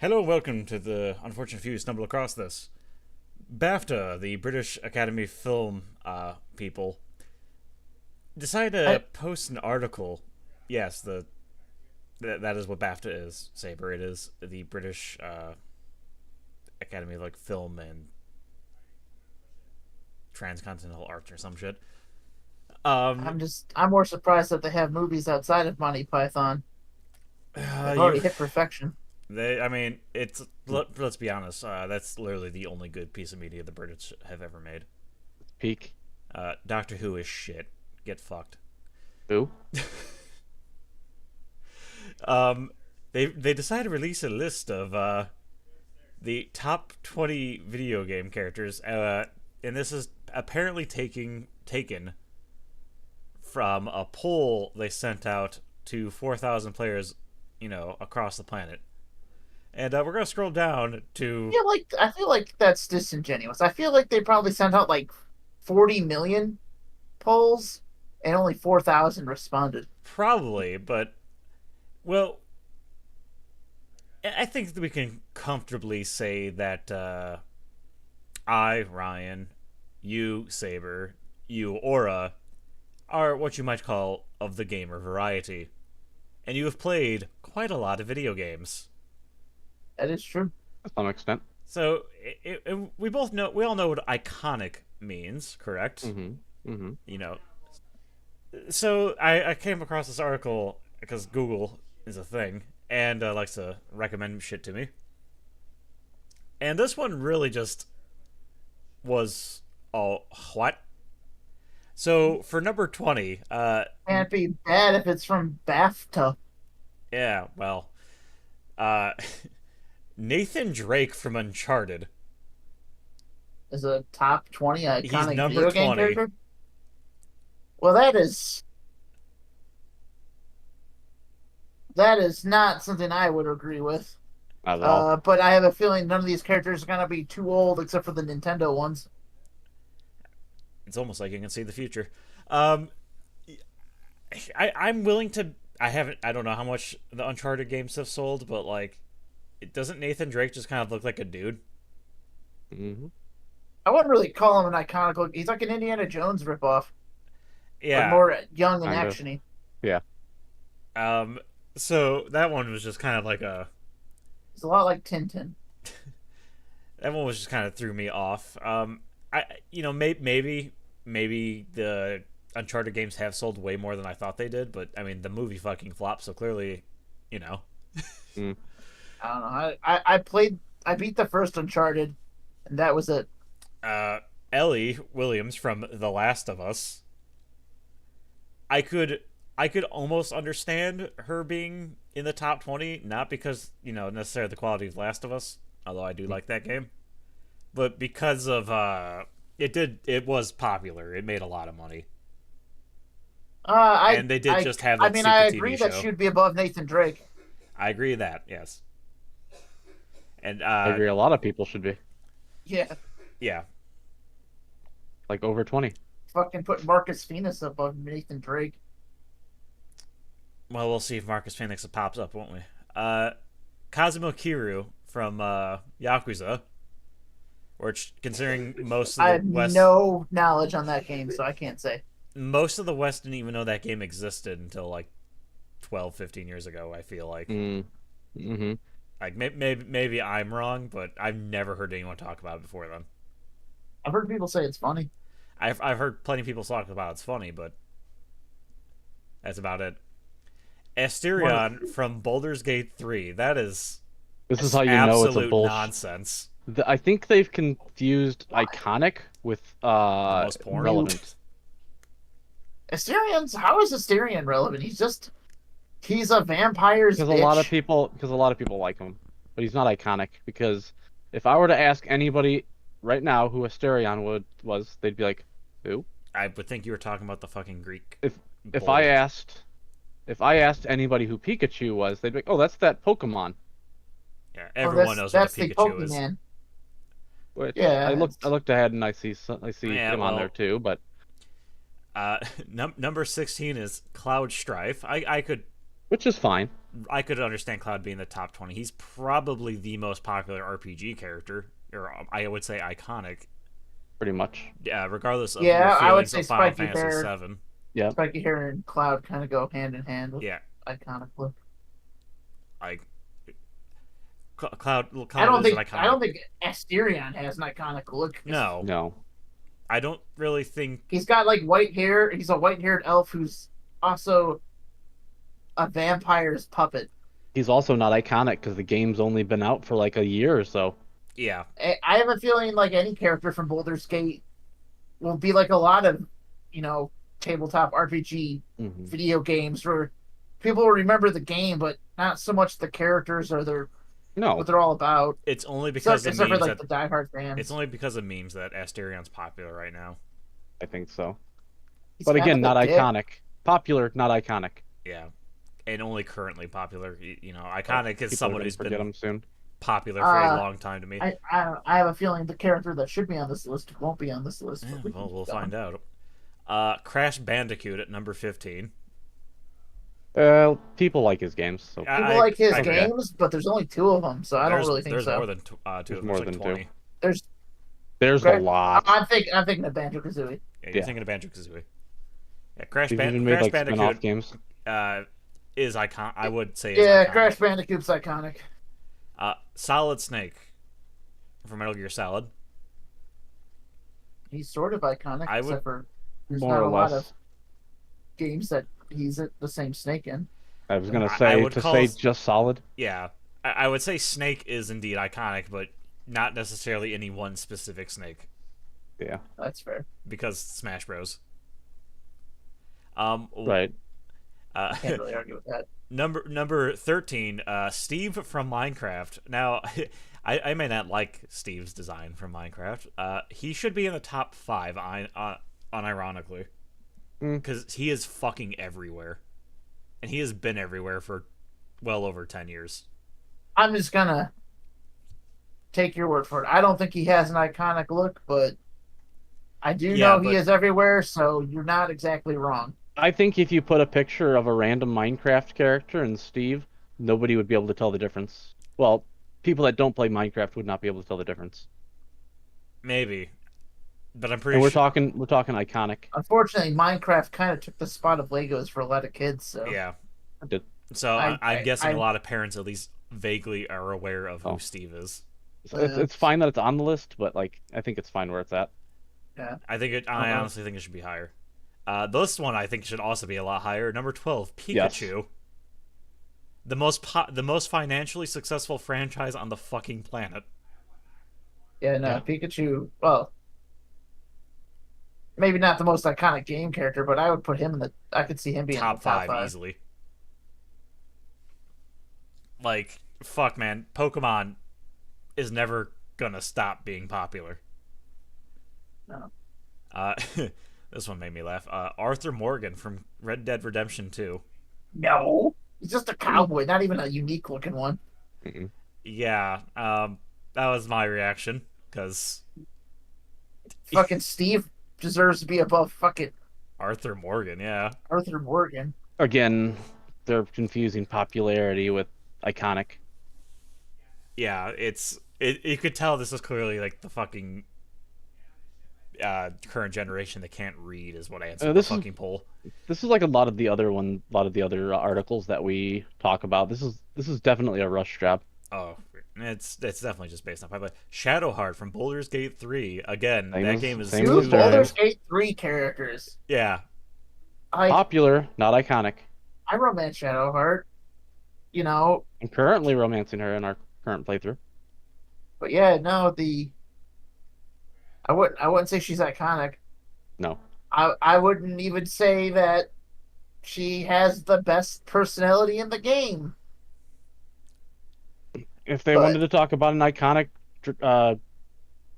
Hello and welcome to the unfortunate few who stumbled across this. BAFTA, the British Academy Film people, decided I, to post an article. Yes, that is what BAFTA is, Saber. It is the British Academy of Film and Transcontinental Arts or some shit. Um, I'm more surprised that they have movies outside of Monty Python. They've you, already hit perfection. I mean, let's be honest. That's literally the only good piece of media the British have ever made. Peak. Doctor Who is shit. Get fucked. Who? Um, they decided to release a list of the top 20 video game characters, and this is apparently taken from a poll they sent out to 4,000 players, across the planet. And we're gonna scroll down to I feel like that's disingenuous. I feel like they probably sent out like 40 million polls and only 4,000 responded. probably, but well, I think that we can comfortably say that I, Ryan, you, Saber, you, Aura, are what you might call of the gamer variety. And you have played quite a lot of video games. That is true. To some extent. So we all know what iconic means, correct? Mm-hmm. Mm-hmm. You know. So I came across this article because Google is a thing and likes to recommend shit to me. And this one really just was what? So for number 20, Can't be bad if it's from BAFTA. yeah, well, uh Nathan Drake from Uncharted. Is a top 20 He's iconic number video game 20. character. Well, that is not something I would agree with. Not at all. But I have a feeling none of these characters are gonna be too old except for the Nintendo ones. It's almost like you can see the future. Um I'm willing to. I don't know how much the Uncharted games have sold, but like, it doesn't Nathan Drake just kind of look like a dude? Mm-hmm. I wouldn't really call him an iconic look. He's like an Indiana Jones ripoff, but Yeah. more young and Kind of. actiony. Yeah. Um. So that one was just kind of like a. He's a lot like Tintin. That one was just kind of threw me off. Maybe the Uncharted games have sold way more than I thought they did, but I mean the movie fucking flopped, so clearly, you know. Mm. I don't know. I beat the first Uncharted, and that was it. Uh, Ellie Williams from The Last of Us. I could I could almost understand her being in the top 20, not because, necessarily the quality of Last of Us, although I do like that game, but because of it was popular. It made a lot of money. I And they did I just have I that mean stupid I TV agree that show. she'd be above Nathan Drake. I agree with that, yes. And I agree. A lot of people should be Yeah, yeah. like over 20. fucking put Marcus Phoenix above Nathan Drake. Well, we'll see if Marcus Phoenix pops up, won't we? Uh Kazuma Kiryu from Yakuza, which, considering I have no knowledge on that game, so I can't say. most of the West didn't even know that game existed until like 12, 15 years ago. I feel like, Mm-hmm. like maybe I'm wrong, but I've never heard anyone talk about it before then. I've heard people say it's funny. I've heard plenty of people talk about it's funny, but that's about it. One, Asterion from Baldur's Gate 3. That is This is how you know it's a absolute bullshit. nonsense. I think they've confused iconic with Almost porn. relevant. Asterian's how is Asterian relevant? He's a vampire's Because bitch. a lot of people like him, but he's not iconic. Because if I were to ask anybody right now who was, they'd be like, "Who?" I would think you were talking about the fucking Greek. If if bull. I asked if I asked anybody who Pikachu was, they'd be like, "Oh, that's that Pokemon." Yeah, Oh, everyone knows what that's a the Pikachu is. Pokemon. Which Yeah, I looked ahead and I see Yeah, him on well, there too, but number 16 is Cloud Strife. I could which is fine. I could understand Cloud being the top 20. He's probably the most popular RPG character, or I would say iconic. Pretty much. Yeah, regardless of your Yeah, I would feelings say of Final spiky Fantasy hair, VII. Yeah. spiky hair and Cloud kind of go hand in hand with Yeah, iconic look. like Cloud. I Cloud don't is an think I iconic. don't think Asterion has an iconic look. No, No. I don't really think. He's got like white hair. He's a white-haired elf who's also a vampire's puppet. He's also not iconic because the game's only been out for like a year or so. Yeah, I have a feeling like any character from Baldur's Gate will be like a lot of, you know, tabletop RPG Hmm. video games where people will remember the game, but not so much the characters or their No. what they're all about. it's only Except, because of except for memes like that the diehard fans. it's only because of memes that Asterion's popular right now. I think so. He's But kind again, of not a dick. iconic. Popular, not iconic. Yeah, and only currently popular. You know, But iconic is people are someone gonna who's forget been him soon. popular for a long time to me. I have a feeling the character that should be on this list won't be on this list. Yeah, But well, we'll going. find out. Crash Bandicoot at number 15. People like his games, so People like his agree. games, but there's only two of them, so I don't There's, really think there's so. more than two There's of them. more There's like than 20. two. There's there's a lot. I'm thinking of Banjo Kazooie. Yeah, you're Yeah. thinking of Banjo Kazooie. Yeah, Crash, They've even made Crash like spin-off Bandicoot games. is icon. I would say is Yeah, iconic. Crash Bandicoot's iconic. Solid Snake from Metal Gear Solid. He's sort of iconic, I would- except for there's More not or a lot less. of games that he's the same snake in. I was gonna I say would to call say s- just Solid. Yeah, I would say Snake is indeed iconic, but not necessarily any one specific Snake Yeah. That's fair. because Smash Bros. Right. Can't really argue with that. Number 13, Steve from Minecraft. Now, I may not like Steve's design from Minecraft. He should be in the top 5, unironically, because he is fucking everywhere, and he has been everywhere for well over 10 years. I'm just gonna take your word for it. I don't think he has an iconic look, but I do Yeah, know but- he is everywhere, so you're not exactly wrong. I think if you put a picture of a random Minecraft character and Steve, nobody would be able to tell the difference. Well, people that don't play Minecraft would not be able to tell the difference. Maybe, but I'm pretty And we're sure. talking iconic. Unfortunately, Minecraft kind of took the spot of Legos for a lot of kids, so Yeah. Did- So I'm guessing I- a lot of parents at least vaguely are aware of who Oh. Steve is. It's fine that it's on the list, but like I think it's fine where it's at. I think it. I honestly think it should be higher. This one I think should also be a lot higher. Number 12, Pikachu. The most financially successful franchise on the fucking planet. yeah, no, Yeah. Pikachu. Well, maybe not the most iconic game character, but I would put him in the. I could see him being Top in the top 5 easily. Like, fuck, man. Pokemon is never gonna stop being popular. No. This one made me laugh. Arthur Morgan from Red Dead Redemption 2. No, he's just a cowboy, not even a unique looking one. Yeah, that was my reaction, because Fucking Steve deserves to be above fucking Arthur Morgan, yeah. Arthur Morgan. Again, they're confusing popularity with iconic. Yeah, you could tell this is clearly like the fucking current generation that can't read is what answered the this is- fucking poll. This is like a lot of the other articles that we talk about. This is definitely a rush job. Oh, it's definitely just based on popularity. Shadowheart from Baldur's Gate 3. Again, Same that as- game is same Two as too- Darren. Baldur's Gate 3 characters. yeah. Popular, not iconic. I romance Shadowheart, you know, I'm currently romancing her in our current playthrough. but yeah, no, I wouldn't say she's iconic. No. I wouldn't even say that she has the best personality in the game. If they But- wanted to talk about an iconic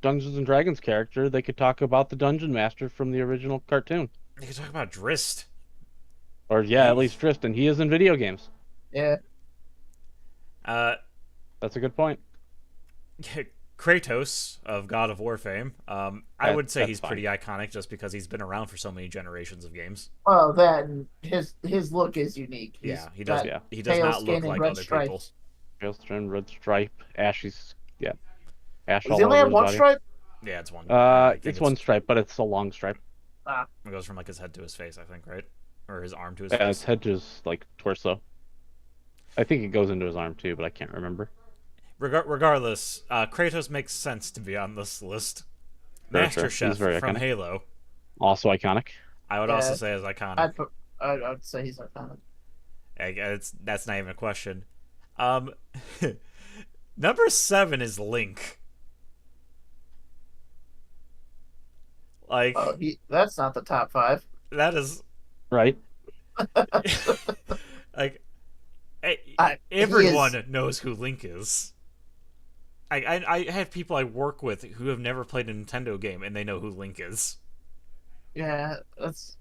Dungeons and Dragons character, they could talk about the Dungeon Master from the original cartoon. You could talk about Drist. Or yeah, at least Tristan. He is in video games. Yeah, Uh, That's a good point. Kratos of God of War fame. I would say That's he's fine. pretty iconic just because he's been around for so many generations of games. Well, that and his look is unique. He's Yeah, he does. got Yeah. He does pale not look skin and like red other people. stripes. Gilstrin, red stripe, ashes. Yeah, ash Does he all only over have his one body. stripe? Yeah, it's one. I think It's one stripe, but it's a long stripe. Ah, it goes from like his head to his face. I think, right, or his arm to his His face. head to his like torso. I think it goes into his arm too, but I can't remember. Regardless, Kratos makes sense to be on this list. Master Sure. Chef He's very from iconic. Halo. Also iconic. I would also yeah, say is iconic. I'd say he's iconic. That's not even a question. Um, number 7 is Link. Like Oh, that's not the top 5. that is Right. like He everyone is, knows who Link is. I have people I work with who have never played a Nintendo game and they know who Link is. yeah, that's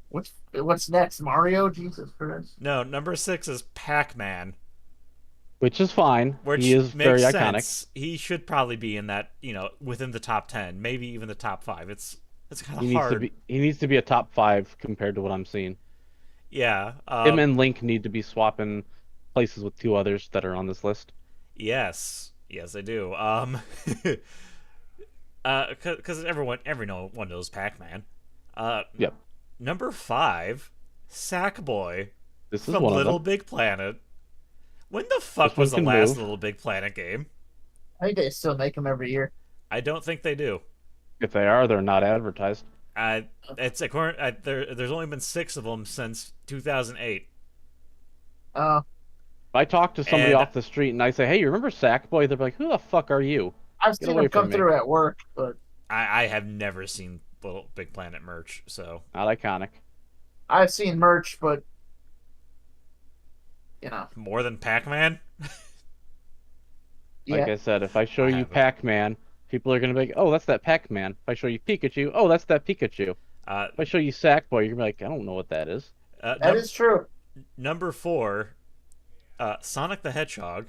what's next? Mario? Jesus Christ. No, number 6 is Pac-Man, Which is fine. which He is makes very iconic. sense. He should probably be in that, within the top 10, maybe even the top 5. It's kind He of needs to hard. be. He needs to be a top 5 compared to what I'm seeing. Yeah. Him and Link need to be swapping places with 2 others that are on this list. Yes, I do. Because everyone knows Pac-Man. Yep. Number 5, Sackboy This is from one of Little them. Big Planet. When the fuck This one was the can last move. Little Big Planet game? I think they still make them every year. I don't think they do. If they are, they're not advertised. It's according. There's only been 6 of them since 2008. Uh, If I talk to somebody And- off the street and I say, "Hey, you remember Sackboy?" They're like, "Who the fuck are you?" I've Get seen away them come from me. through at work, but I have never seen Little Big Planet merch, so Not iconic. I've seen merch, but you know, more than Pac-Man. Like yeah. I said, if I show I you haven't. Pac-Man, people are gonna be like, "Oh, that's that Pac-Man." If I show you Pikachu, "Oh, that's that Pikachu." Uh, If I show you Sackboy, you're gonna be like, "I don't know what that is." That is true. number 4, Sonic the Hedgehog.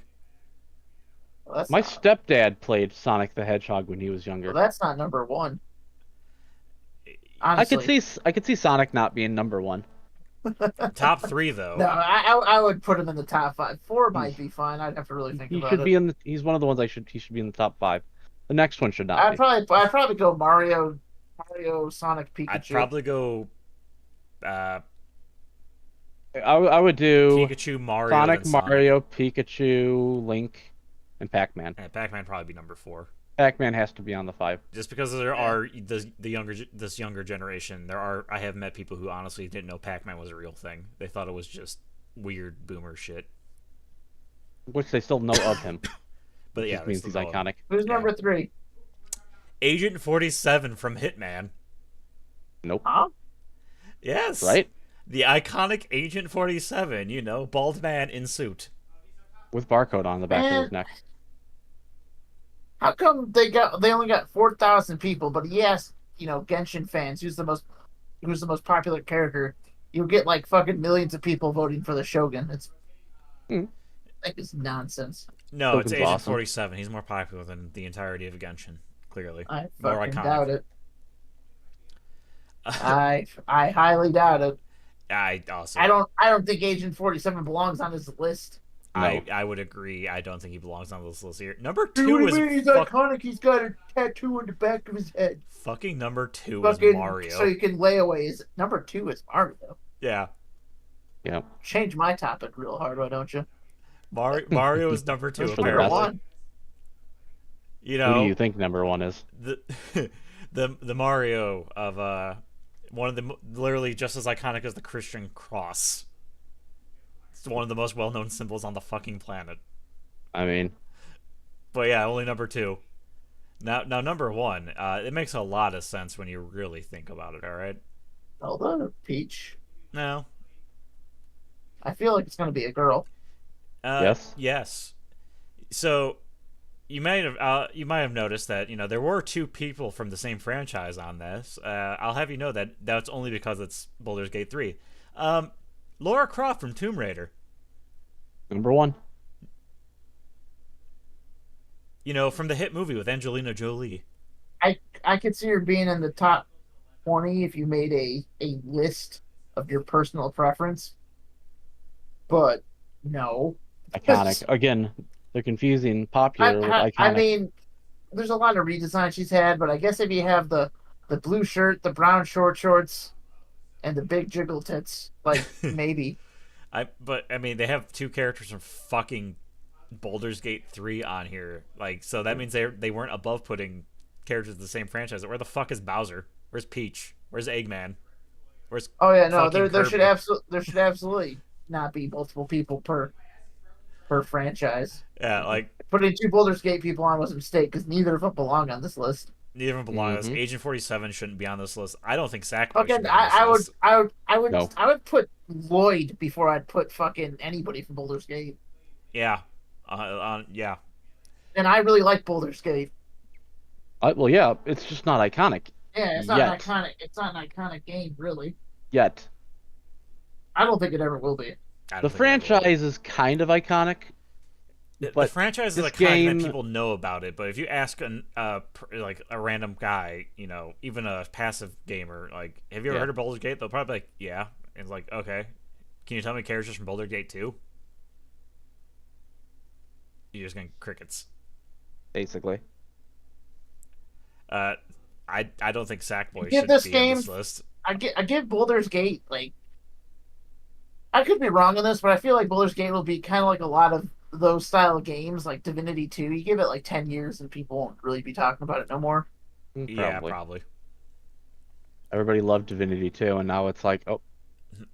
Well, that's My not, stepdad played Sonic the Hedgehog when he was younger. well, that's not number 1. I Honestly, could see Sonic not being number 1. Top 3 though. no, I would put him in the top 5. 4 might be fine. I'd have to really think He about should it. be in the. He's one of the ones he should be in the top 5. The next one should not be. I'd probably go Mario, Sonic, Pikachu. I'd probably go I would do Pikachu, Mario, Sonic, then Sonic. Mario, Pikachu, Link, and Pac-Man. And Pac-Man probably be number 4. Pac-Man has to be on the 5. Just because there are this younger generation, I have met people who honestly didn't know Pac-Man was a real thing. They thought it was just weird boomer shit. Which they still know of him. But yeah, Just means they he's still call him. iconic. Who's number 3? Agent 47 from Hitman. Nope. Huh? Yes. Right? The iconic Agent 47, bald man in suit. With barcode on the back of his neck. How come they only got 4,000 people, but he asked, Genshin fans who's the most popular character? You'll get like fucking millions of people voting for the Shogun. It's nonsense. No, it's Shogun's Agent awesome. 47. He's more popular than the entirety of Genshin, clearly. I More fucking iconic. doubt it. I highly doubt it. I also I don't think Agent 47 belongs on this list. I would agree. I don't think he belongs on this list here. Number Dude, 2 what do is you mean? He's iconic. He's got a tattoo on the back of his head. fucking number 2 is Fucking Mario. so you can lay away. Number 2 is Mario. Yeah. Yeah. Change my topic real hard, why don't you? Mario is number 2 That's for the Number best. apparently. 1. Who do you think number 1 is? The Mario of one of the literally just as iconic as the Christian cross. It's one of the most well-known symbols on the fucking planet. I mean, But yeah, only number 2. Now number 1. It makes a lot of sense when you really think about it. All right. Hold on, Peach. No. I feel like it's gonna be a girl. Yes? Yes. So you might have noticed that there were 2 people from the same franchise on this. I'll have you know that that's only because it's Baldur's Gate 3. Lara Croft from Tomb Raider. number 1. You know, from the hit movie with Angelina Jolie. I could see her being in the top 20 if you made a list of your personal preference, but no. Iconic. Again, they're confusing popular with I iconic. mean, there's a lot of redesign she's had, but I guess if you have the blue shirt, the brown shorts, and the big jiggle tits, like maybe. But I mean, they have two characters from fucking Baldur's Gate 3 on here. Like, so that means they weren't above putting characters in the same franchise. Where the fuck is Bowser? Where's Peach? Where's Eggman? Where's Oh yeah, no, fucking Kirby? there should absolutely not be multiple people per franchise. Yeah, like Putting two Baldur's Gate people on was a mistake because neither of them belong on this list. neither of them belong on this. Mhm. Agent 47 shouldn't be on this list. I don't think Sackboy should Fucking, be on this list. No. I would put Lloyd before I'd put fucking anybody from Baldur's Gate. Yeah, yeah. And I really like Baldur's Gate. Well, yeah, it's just not iconic Yeah, it's not Yet. an iconic. It's not an iconic game, really. yet. I don't think it ever will be. I don't The think it will. franchise is kind of iconic, The but franchise is this iconic that game- people know about it, but if you ask like a random guy, you know, even a passive gamer, like, have you ever Yeah. heard of Baldur's Gate? They'll probably be like, yeah. And it's like, okay, can you tell me characters from Baldur's Gate 2? You're just getting crickets. basically. I don't think Sackboy Give should this be game- on this list. I give Baldur's Gate, like, I could be wrong on this, but I feel like Baldur's Gate will be kind of like a lot of those style of games, like Divinity 2. You give it like 10 years and people won't really be talking about it no more. Yeah, probably. Everybody loved Divinity 2, and now it's like, oh,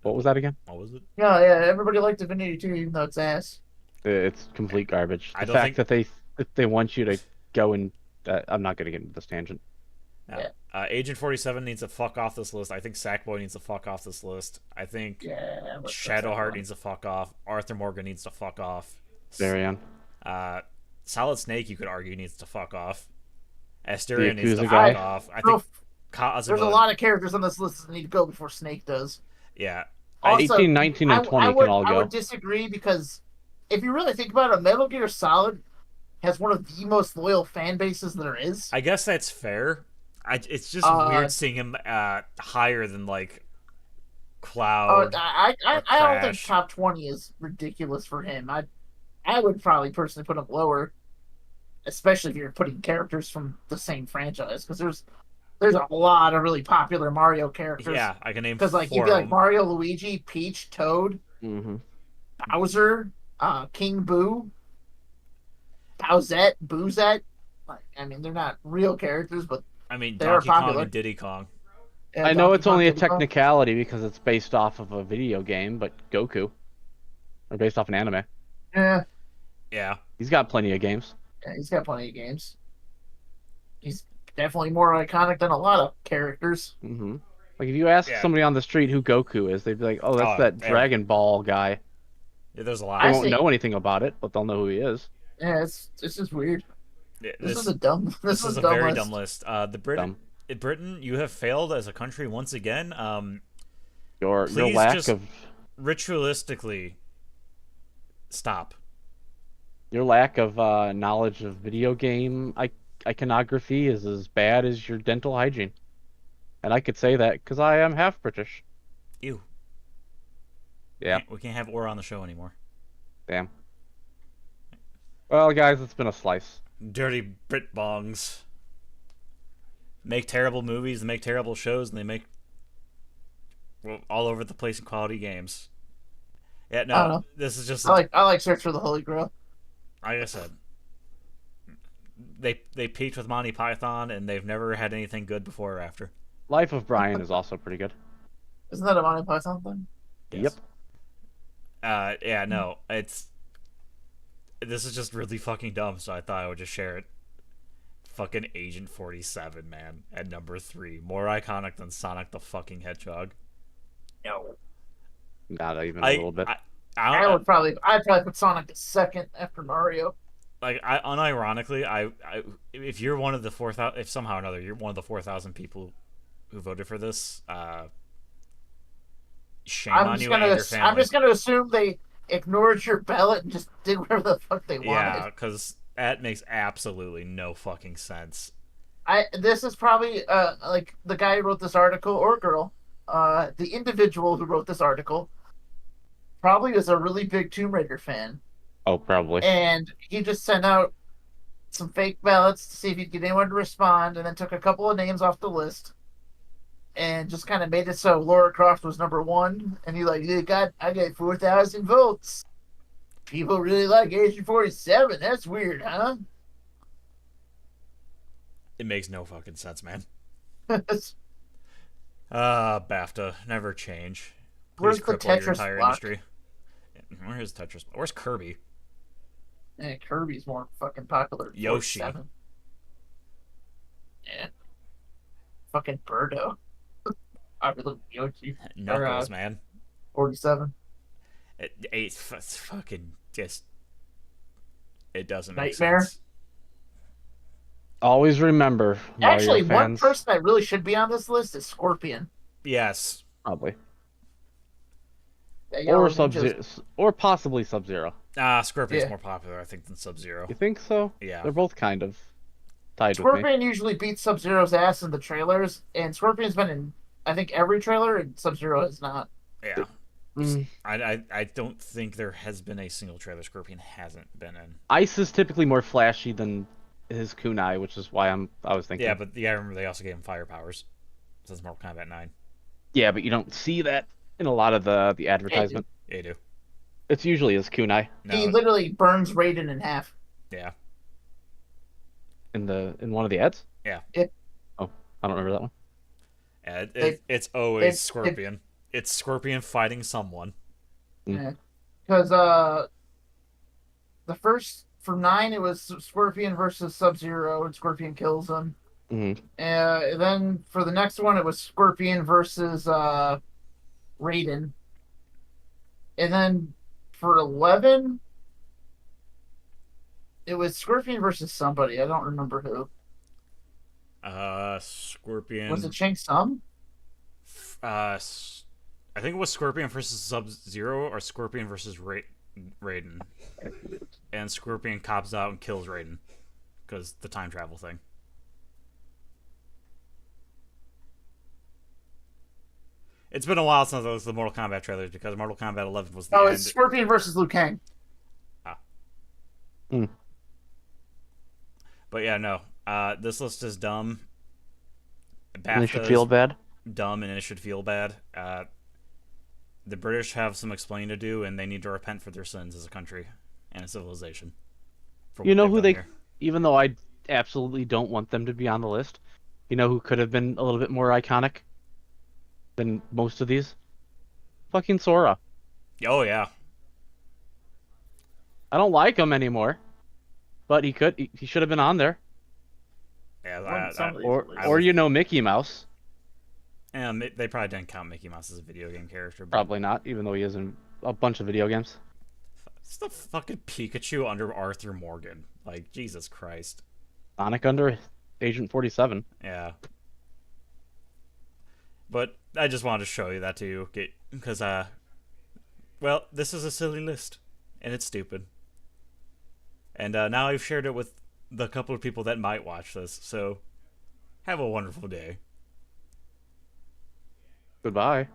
what was that again? What was it? Yeah, yeah, everybody liked Divinity 2, even though it's ass. It's complete garbage. I The don't fact think- that they want you to go and I'm not going to get into this tangent. Agent 47 needs to fuck off this list. I think Sackboy needs to fuck off this list. I think Yeah. Shadowheart needs to fuck off. Arthur Morgan needs to fuck off. Marion. Solid Snake, you could argue, needs to fuck off. Asterion needs to Yakuza fuck guy. off. I No, think Kazuma. there's a lot of characters on this list that need to go before Snake does. Yeah. Also, 18, 19, and 20 can all I go. would disagree because if you really think about it, Metal Gear Solid has one of the most loyal fan bases there is. I guess that's fair. It's just weird seeing him higher than like Cloud. I don't think Crash. top 20 is ridiculous for him. I would probably personally put him lower, especially if you're putting characters from the same franchise, because there's a lot of really popular Mario characters. Yeah, I can name Because like you'd four be of like them. Mario, Luigi, Peach, Toad, Mm-hmm. Bowser, King Boo, Boozette. Like, I mean, they're not real characters, but I mean, they are Donkey Kong popular. and Diddy Kong. I know Donkey it's Kong, only a Diddy Kong. technicality because it's based off of a video game, but Goku. Or based off an anime. Yeah, Yeah. He's got plenty of games. yeah, he's got plenty of games. He's definitely more iconic than a lot of characters. Mm-hmm. Like if you ask Yeah. somebody on the street who Goku is, they'd be like, "Oh, that's Oh, that yeah. Dragon Ball guy." Yeah, there's a lot. They I won't see. know anything about it, but they'll know who he is. Yeah, it's just weird. Yeah, This is a dumb. This is a dumb very list. dumb list. Britain, you have failed as a country once again. Your Please lack just- of Ritualistically, stop. knowledge of video game iconography is as bad as your dental hygiene. And I could say that because I am half British. Ew. Yeah, We can't have Aura on the show anymore. damn. Well, guys, it's been a slice. Dirty Brit bongs. Make terrible movies and make terrible shows, and they make all over the place in quality games. Yeah, I don't no, know. this is just I like Search for the Holy Grail. like I said. They peaked with Monty Python, and they've never had anything good before or after. Life of Brian is also pretty good. Isn't that a Monty Python thing? Yep. Yeah, no, this is just really fucking dumb, so I thought I would just share it. Fucking Agent 47, man, at number 3. More iconic than Sonic the fucking Hedgehog. No. Not even a little bit. I'd probably put Sonic at second after Mario. Unironically, if you're one of the 4,000, if somehow or another you're one of the 4,000 people who voted for this, shame on you and your family. I'm just gonna assume they ignored your ballot and just did whatever the fuck they wanted. Yeah, because That makes absolutely no fucking sense. This is probably like the guy who wrote this article or girl, the individual who wrote this article probably was a really big Tomb Raider fan, Oh, probably. and he just sent out some fake ballots to see if he'd get anyone to respond, and then took a couple of names off the list, and just kind of made it so Laura Croft was number one, and he like, I got 4,000 votes. People really like Agent 47. That's weird, huh? It makes no fucking sense, man. Where's BAFTA, never change. Please the cripple your Tetris entire block? industry. Where is Tetris? Where's Kirby? Kirby's more fucking popular. Yoshi. 47. Yeah. Fucking Birdo. Popular Yoshi. Knuckles, man. 47. It's fucking just. It doesn't make Nightmare. sense. Always remember, Mario Actually, one fans. person that really should be on this list is Scorpion. Yes. Probably. That Or yellow Sub-Zero, ninja's- or possibly Sub-Zero. Scorpion's Yeah. more popular, I think, than Sub-Zero. You think so? Yeah. They're both kind of tied with me. Scorpion usually beats Sub-Zero's ass in the trailers, and Scorpion's been in, I think, every trailer, and Sub-Zero has not. Yeah. Mm. I don't think there has been a single trailer Scorpion hasn't been in. Ice is typically more flashy than his kunai, which is why I was thinking. Yeah, but I remember they also gave him fire powers. Since Mortal Kombat 9. Yeah, but you don't see that in a lot of the advertisement. Yeah, you do. It's usually his kunai He No, literally burns Raiden in half. yeah. in one of the ads. Yeah. Oh, I don't remember that one. It's always they- Scorpion. It's Scorpion fighting someone. Because the first, from 9, it was Scorpion versus Sub-Zero, and Scorpion kills him. hmm Then for the next one, it was Scorpion versus Raiden. And then for 11, it was Scorpion versus somebody. I don't remember who. Scorpion. Was it Shang Tsung? I think it was Scorpion versus Sub-Zero or Scorpion versus Raiden. And Scorpion cops out and kills Raiden. Because the time travel thing. It's been a while since I was the Mortal Kombat trailers because Mortal Kombat 11 was the Oh, end. it's Scorpion versus Liu Kang. But yeah, no. This list is dumb. And they should BAFTA feel is bad. dumb and it should feel bad. The British have some explaining to do and they need to repent for their sins as a country and a civilization. for You what know they've who done they, here. even though I absolutely don't want them to be on the list, you know who could have been a little bit more iconic than most of these? Fucking Sora. Oh, yeah. I don't like him anymore, but he should have been on there. Yeah, Somebody- Or you know Mickey Mouse. and they probably didn't count Mickey Mouse as a video game character. But Probably not, even though he is in a bunch of video games. it's the fucking Pikachu under Arthur Morgan. Like, Jesus Christ. Sonic under Agent 47. Yeah. But I just wanted to show you that to you, because, well, this is a silly list, and it's stupid. And now I've shared it with the couple of people that might watch this, so have a wonderful day. Goodbye.